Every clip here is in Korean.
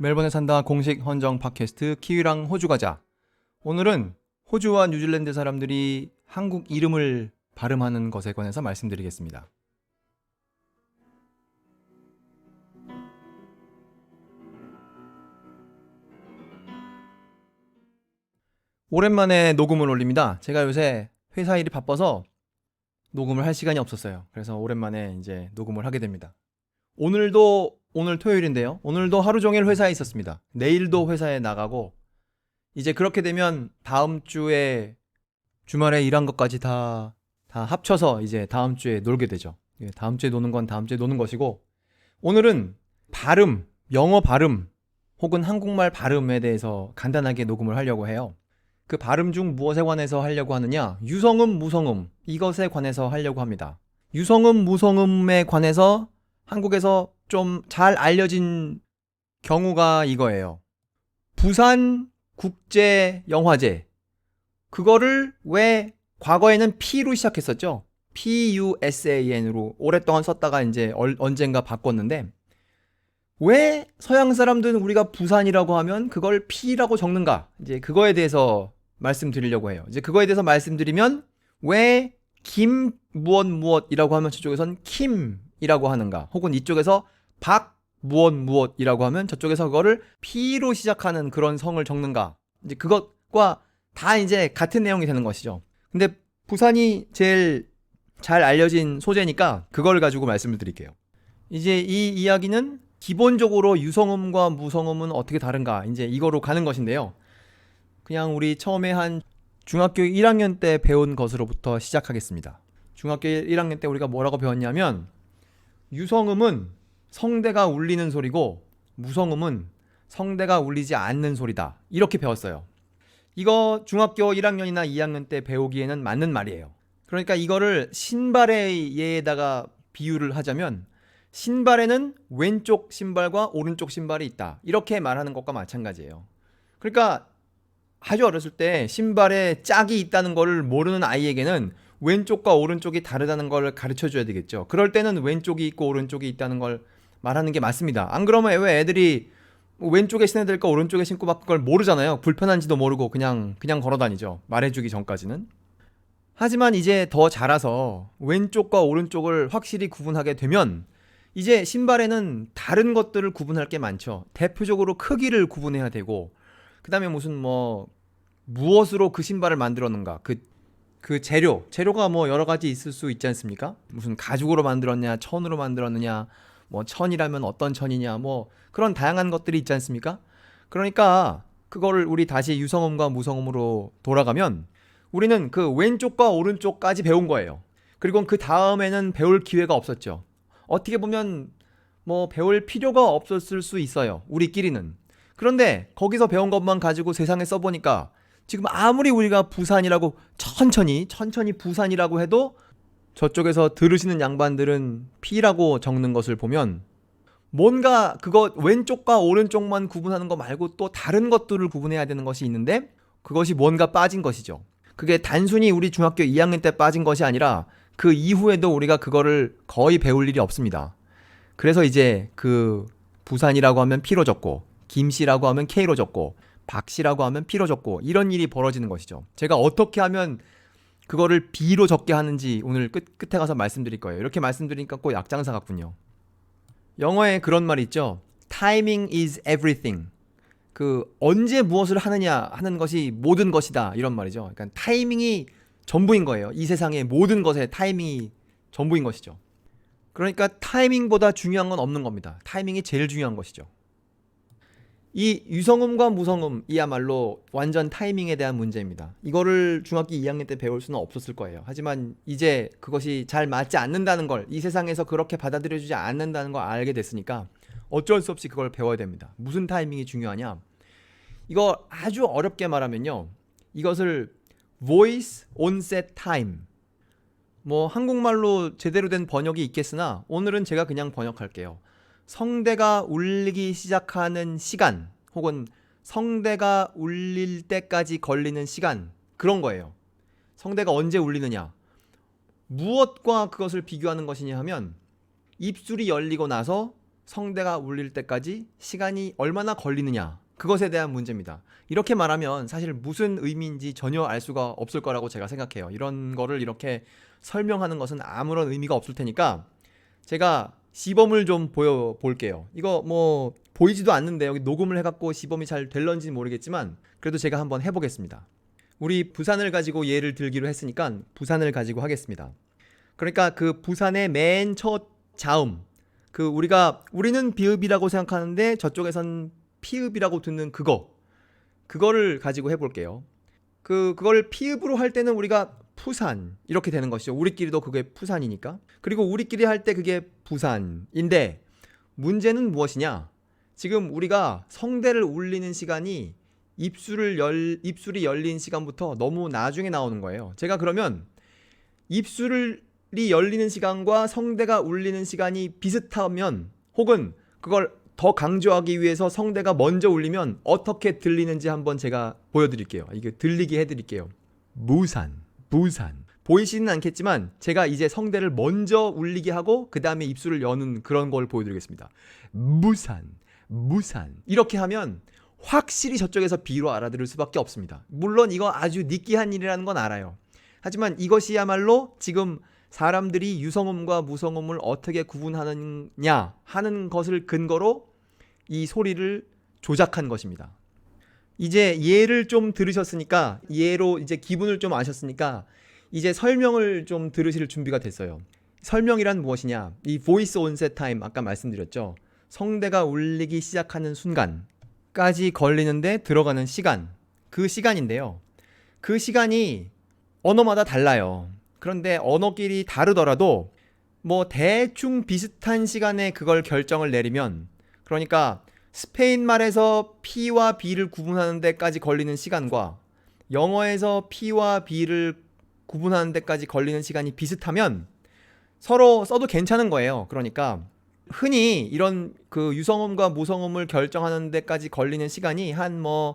멜번에 산다 공식 헌정 팟캐스트 키위랑 호주 가자. 오늘은 호주와 뉴질랜드 사람들이 한국 이름을 발음하는 것에 관해서 말씀드리겠습니다. 오랜만에 녹음을 올립니다. 제가 요새 회사 일이 바빠서 녹음을 할 시간이 없었어요. 그래서 오랜만에 이제 녹음을 하게 됩니다. 오늘 토요일인데요. 오늘도 하루 종일 회사에 있었습니다. 내일도 회사에 나가고 이제 그렇게 되면 다음 주에 주말에 일한 것까지 다 합쳐서 이제 다음 주에 놀게 되죠. 다음 주에 노는 건 다음 주에 노는 것이고, 오늘은 발음, 영어 발음 혹은 한국말 발음에 대해서 간단하게 녹음을 하려고 해요. 그 발음 중 무엇에 관해서 하려고 하느냐? 유성음, 무성음 이것에 관해서 하려고 합니다. 유성음, 무성음에 관해서 한국에서 좀 잘 알려진 경우가 이거예요. 부산 국제영화제, 그거를 왜 과거에는 P로 시작했었죠? PUSAN으로 오랫동안 썼다가 이제 언젠가 바꿨는데, 왜 서양 사람들은 우리가 부산이라고 하면 그걸 P라고 적는가? 이제 그거에 대해서 말씀드리려고 해요. 이제 그거에 대해서 말씀드리면, 왜 김 무엇이라고 하면 저쪽에선 킴이라고 하는가? 혹은 이쪽에서 박 무엇이라고 하면 저쪽에서 그거를 P로 시작하는 그런 성을 적는가? 이제 그것과 다 이제 같은 내용이 되는 것이죠. 근데 부산이 제일 잘 알려진 소재니까 그걸 가지고 말씀을 드릴게요. 이제 이 이야기는 기본적으로 유성음과 무성음은 어떻게 다른가, 이제 이거로 가는 것인데요. 그냥 우리 처음에 한 중학교 1학년 때 배운 것으로부터 시작하겠습니다. 중학교 1학년 때 우리가 뭐라고 배웠냐면, 유성음은 성대가 울리는 소리고 무성음은 성대가 울리지 않는 소리다, 이렇게 배웠어요. 이거 중학교 1학년이나 2학년 때 배우기에는 맞는 말이에요. 그러니까 이거를 신발의 예에다가 비유를 하자면, 신발에는 왼쪽 신발과 오른쪽 신발이 있다, 이렇게 말하는 것과 마찬가지예요. 그러니까 아주 어렸을 때 신발에 짝이 있다는 걸 모르는 아이에게는 왼쪽과 오른쪽이 다르다는 걸 가르쳐 줘야 되겠죠. 그럴 때는 왼쪽이 있고 오른쪽이 있다는 걸 말하는 게 맞습니다. 안 그러면 왜 애들이 왼쪽에 신어야 될까 오른쪽에 신고 막 그걸 모르잖아요. 불편한지도 모르고 그냥 걸어 다니죠. 말해주기 전까지는. 하지만 이제 더 자라서 왼쪽과 오른쪽을 확실히 구분하게 되면, 이제 신발에는 다른 것들을 구분할 게 많죠. 대표적으로 크기를 구분해야 되고, 그 다음에 무엇으로 그 신발을 만들었는가, 그 재료가 뭐 여러 가지 있을 수 있지 않습니까? 무슨 가죽으로 만들었냐, 천으로 만들었느냐, 뭐 천이라면 어떤 천이냐, 뭐 그런 다양한 것들이 있지 않습니까? 그러니까 그거를 우리 다시 유성음과 무성음으로 돌아가면, 우리는 그 왼쪽과 오른쪽까지 배운 거예요. 그리고 그 다음에는 배울 기회가 없었죠. 어떻게 보면 뭐 배울 필요가 없었을 수 있어요, 우리끼리는. 그런데 거기서 배운 것만 가지고 세상에 써보니까, 지금 아무리 우리가 부산이라고 천천히 부산이라고 해도 저쪽에서 들으시는 양반들은 P라고 적는 것을 보면, 뭔가 그거 왼쪽과 오른쪽만 구분하는 거 말고 또 다른 것들을 구분해야 되는 것이 있는데, 그것이 뭔가 빠진 것이죠. 그게 단순히 우리 중학교 2학년 때 빠진 것이 아니라 그 이후에도 우리가 그거를 거의 배울 일이 없습니다. 그래서 이제 그 부산이라고 하면 P로 적고, 김씨라고 하면 K로 적고, 박씨라고 하면 P로 적고, 이런 일이 벌어지는 것이죠. 제가 어떻게 하면 그거를 B로 적게 하는지 오늘 끝에 가서 말씀드릴 거예요. 이렇게 말씀드리니까 꼭 약장사 같군요. 영어에 그런 말이 있죠. Timing is everything. 그 언제 무엇을 하느냐 하는 것이 모든 것이다, 이런 말이죠. 그러니까 타이밍이 전부인 거예요. 이 세상의 모든 것에 타이밍이 전부인 것이죠. 그러니까 타이밍보다 중요한 건 없는 겁니다. 타이밍이 제일 중요한 것이죠. 이 유성음과 무성음이야말로 완전 타이밍에 대한 문제입니다. 이거를 중학교 2학년 때 배울 수는 없었을 거예요. 하지만 이제 그것이 잘 맞지 않는다는 걸, 이 세상에서 그렇게 받아들여주지 않는다는 걸 알게 됐으니까 어쩔 수 없이 그걸 배워야 됩니다. 무슨 타이밍이 중요하냐? 이거 아주 어렵게 말하면요, 이것을 voice onset time, 뭐 한국말로 제대로 된 번역이 있겠으나 오늘은 제가 그냥 번역할게요. 성대가 울리기 시작하는 시간, 혹은 성대가 울릴 때까지 걸리는 시간, 그런 거예요. 성대가 언제 울리느냐, 무엇과 그것을 비교하는 것이냐 하면, 입술이 열리고 나서 성대가 울릴 때까지 시간이 얼마나 걸리느냐, 그것에 대한 문제입니다. 이렇게 말하면 사실 무슨 의미인지 전혀 알 수가 없을 거라고 제가 생각해요. 이런 거를 이렇게 설명하는 것은 아무런 의미가 없을 테니까 제가 시범을 좀 보여볼게요. 이거 뭐 보이지도 않는데 여기 녹음을 해갖고 시범이 잘 될런지 모르겠지만 그래도 제가 한번 해보겠습니다. 우리 부산을 가지고 예를 들기로 했으니까 부산을 가지고 하겠습니다. 그러니까 그 부산의 맨 첫 자음, 우리는 비읍이라고 생각하는데 저쪽에선 피읍이라고 듣는 그거를 가지고 해볼게요. 그걸 피읍으로 할 때는 우리가 푸산 이렇게 되는 것이죠. 우리끼리도 그게 푸산이니까. 그리고 우리끼리 할 때 그게 부산인데 문제는 무엇이냐? 지금 우리가 성대를 울리는 시간이 입술이 열린 시간부터 너무 나중에 나오는 거예요. 제가 그러면 입술이 열리는 시간과 성대가 울리는 시간이 비슷하면, 혹은 그걸 더 강조하기 위해서 성대가 먼저 울리면 어떻게 들리는지 한번 제가 보여드릴게요. 이게 들리게 해드릴게요. 부산. 보이시는 않겠지만 제가 이제 성대를 먼저 울리게 하고 그 다음에 입술을 여는 그런 걸 보여드리겠습니다. 무산. 이렇게 하면 확실히 저쪽에서 B로 알아들을 수밖에 없습니다. 물론 이거 아주 느끼한 일이라는 건 알아요. 하지만 이것이야말로 지금 사람들이 유성음과 무성음을 어떻게 구분하느냐 하는 것을 근거로 이 소리를 조작한 것입니다. 이제 예를 좀 들으셨으니까, 예로 이제 기분을 좀 아셨으니까 이제 설명을 좀 들으실 준비가 됐어요. 설명이란 무엇이냐? 이 voice onset time 아까 말씀드렸죠. 성대가 울리기 시작하는 순간까지 걸리는데 들어가는 시간, 그 시간인데요. 그 시간이 언어마다 달라요. 그런데 언어끼리 다르더라도 뭐 대충 비슷한 시간에 그걸 결정을 내리면, 그러니까 스페인 말에서 P와 B를 구분하는 데까지 걸리는 시간과 영어에서 P와 B를 구분하는 데까지 걸리는 시간이 비슷하면 서로 써도 괜찮은 거예요. 그러니까 흔히 이런 그 유성음과 무성음을 결정하는 데까지 걸리는 시간이 한 뭐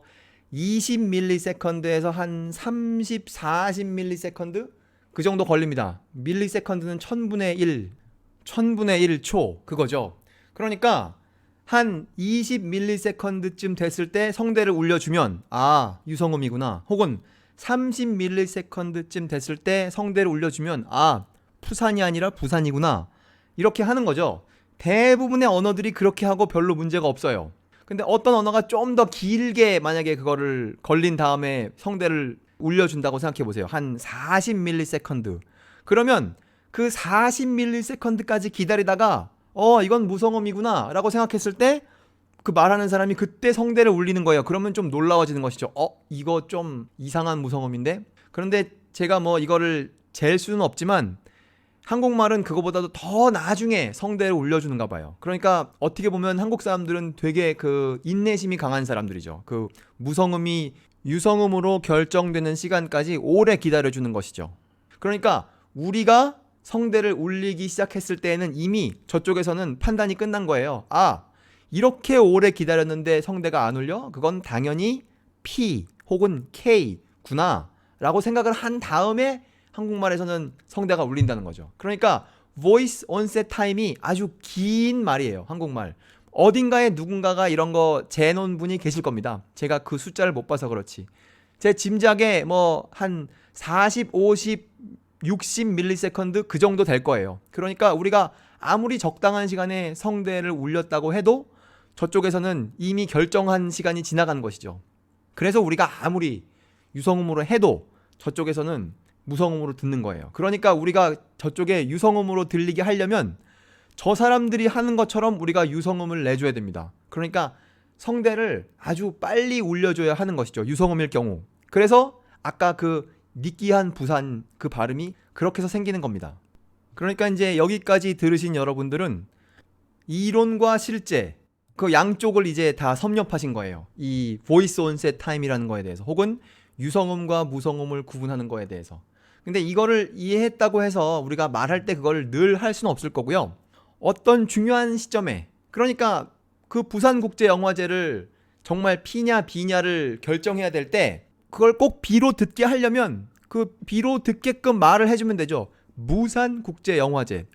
20ms에서 한 30, 40ms 그 정도 걸립니다. 밀리세컨드는 1000분의 1 초 그거죠. 그러니까 한 20ms쯤 됐을 때 성대를 울려주면 아, 유성음이구나. 혹은 30ms쯤 됐을 때 성대를 울려주면 아, 푸산이 아니라 부산이구나. 이렇게 하는 거죠. 대부분의 언어들이 그렇게 하고 별로 문제가 없어요. 근데 어떤 언어가 좀 더 길게 만약에 그거를 걸린 다음에 성대를 울려준다고 생각해 보세요. 한 40ms. 그러면 그 40ms까지 기다리다가 이건 무성음이구나 라고 생각했을 때 그 말하는 사람이 그때 성대를 울리는 거예요. 그러면 좀 놀라워지는 것이죠. 이거 좀 이상한 무성음인데? 그런데 제가 뭐 이거를 잴 수는 없지만 한국말은 그거보다도 더 나중에 성대를 울려주는가 봐요. 그러니까 어떻게 보면 한국 사람들은 되게 그 인내심이 강한 사람들이죠. 그 무성음이 유성음으로 결정되는 시간까지 오래 기다려주는 것이죠. 그러니까 우리가 성대를 울리기 시작했을 때에는 이미 저쪽에서는 판단이 끝난 거예요. 아, 이렇게 오래 기다렸는데 성대가 안 울려? 그건 당연히 P 혹은 K구나 라고 생각을 한 다음에 한국말에서는 성대가 울린다는 거죠. 그러니까 voice onset time이 아주 긴 말이에요. 한국말. 어딘가에 누군가가 이런 거 재놓은 분이 계실 겁니다. 제가 그 숫자를 못 봐서 그렇지. 제 짐작에 뭐 한 40, 50, 60ms 그 정도 될 거예요. 그러니까 우리가 아무리 적당한 시간에 성대를 울렸다고 해도 저쪽에서는 이미 결정한 시간이 지나간 것이죠. 그래서 우리가 아무리 유성음으로 해도 저쪽에서는 무성음으로 듣는 거예요. 그러니까 우리가 저쪽에 유성음으로 들리게 하려면 저 사람들이 하는 것처럼 우리가 유성음을 내줘야 됩니다. 그러니까 성대를 아주 빨리 울려줘야 하는 것이죠. 유성음일 경우. 그래서 아까 그 느끼한 부산 그 발음이 그렇게 해서 생기는 겁니다. 그러니까 이제 여기까지 들으신 여러분들은 이론과 실제 그 양쪽을 이제 다 섭렵하신 거예요. 이 voice onset time이라는 거에 대해서, 혹은 유성음과 무성음을 구분하는 거에 대해서. 근데 이거를 이해했다고 해서 우리가 말할 때 그걸 늘 할 수는 없을 거고요. 어떤 중요한 시점에, 그러니까 그 부산국제영화제를 정말 P냐 B냐를 결정해야 될 때 그걸 꼭 B로 듣게 하려면 그 B로 듣게끔 말을 해주면 되죠. 부산국제영화제.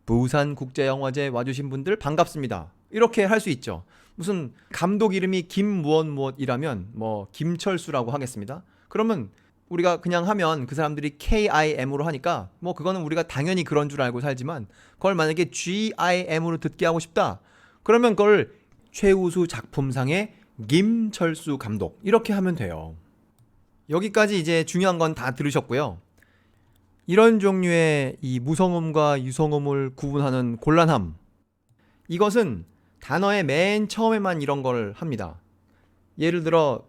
부산국제영화제 와주신 분들 반갑습니다. 이렇게 할 수 있죠. 무슨 감독 이름이 김무엇무엇이라면 뭐 김철수라고 하겠습니다. 그러면 우리가 그냥 하면 그 사람들이 KIM으로 하니까 뭐 그거는 우리가 당연히 그런 줄 알고 살지만 그걸 만약에 GIM으로 듣게 하고 싶다. 그러면 그걸 최우수 작품상의 김철수 감독 이렇게 하면 돼요. 여기까지 이제 중요한 건 다 들으셨고요. 이런 종류의 이 무성음과 유성음을 구분하는 곤란함, 이것은 단어의 맨 처음에만 이런 걸 합니다. 예를 들어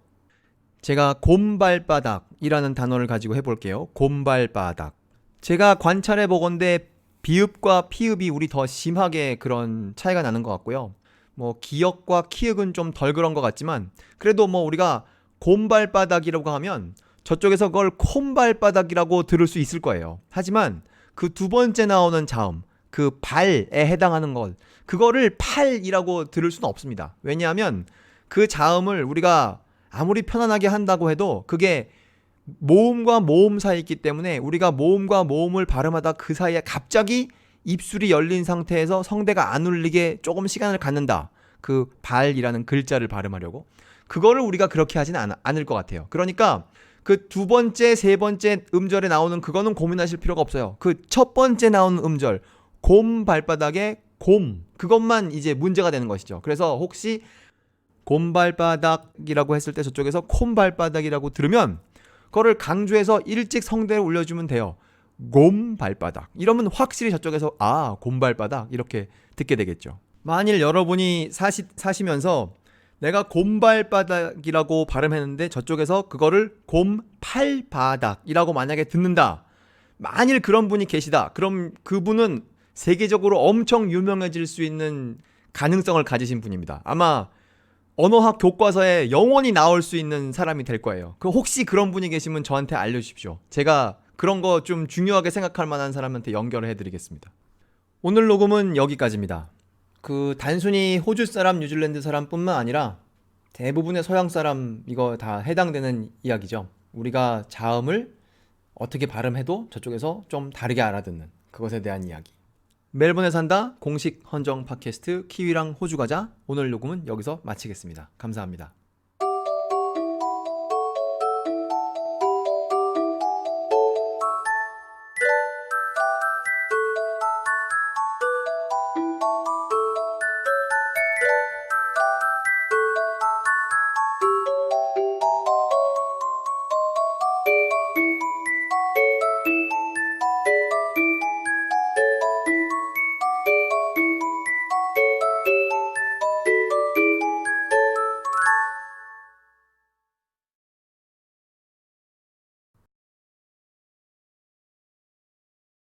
제가 곰발바닥이라는 단어를 가지고 해볼게요. 곰발바닥. 제가 관찰해 보건대 비읍과 피읍이 우리 더 심하게 그런 차이가 나는 것 같고요. 뭐 기역과 키읔은 좀 덜 그런 것 같지만 그래도 뭐 우리가 곰발바닥이라고 하면 저쪽에서 그걸 콤발바닥이라고 들을 수 있을 거예요. 하지만 그 두 번째 나오는 자음, 그 발에 해당하는 것, 그거를 팔이라고 들을 수는 없습니다. 왜냐하면 그 자음을 우리가 아무리 편안하게 한다고 해도 그게 모음과 모음 사이에 있기 때문에 우리가 모음과 모음을 발음하다 그 사이에 갑자기 입술이 열린 상태에서 성대가 안 울리게 조금 시간을 갖는다. 그 발이라는 글자를 발음하려고. 그거를 우리가 그렇게 하진 않을 것 같아요. 그러니까 그 두 번째, 세 번째 음절에 나오는 그거는 고민하실 필요가 없어요. 그 첫 번째 나오는 음절, 곰 발바닥에 곰, 그것만 이제 문제가 되는 것이죠. 그래서 혹시 곰발바닥이라고 했을 때 저쪽에서 콤발바닥이라고 들으면 그거를 강조해서 일찍 성대를 올려주면 돼요. 곰발바닥. 이러면 확실히 저쪽에서 아, 곰발바닥 이렇게 듣게 되겠죠. 만일 여러분이 사시면서 내가 곰발바닥이라고 발음했는데 저쪽에서 그거를 곰팔바닥이라고 만약에 듣는다. 만일 그런 분이 계시다. 그럼 그분은 세계적으로 엄청 유명해질 수 있는 가능성을 가지신 분입니다. 아마 언어학 교과서에 영원히 나올 수 있는 사람이 될 거예요. 그 혹시 그런 분이 계시면 저한테 알려주십시오. 제가 그런 거 좀 중요하게 생각할 만한 사람한테 연결을 해드리겠습니다. 오늘 녹음은 여기까지입니다. 그 단순히 호주 사람, 뉴질랜드 사람뿐만 아니라 대부분의 서양 사람 이거 다 해당되는 이야기죠. 우리가 자음을 어떻게 발음해도 저쪽에서 좀 다르게 알아듣는 그것에 대한 이야기. 멜번에 산다 공식 헌정 팟캐스트 키위랑 호주 가자. 오늘 녹음은 여기서 마치겠습니다. 감사합니다.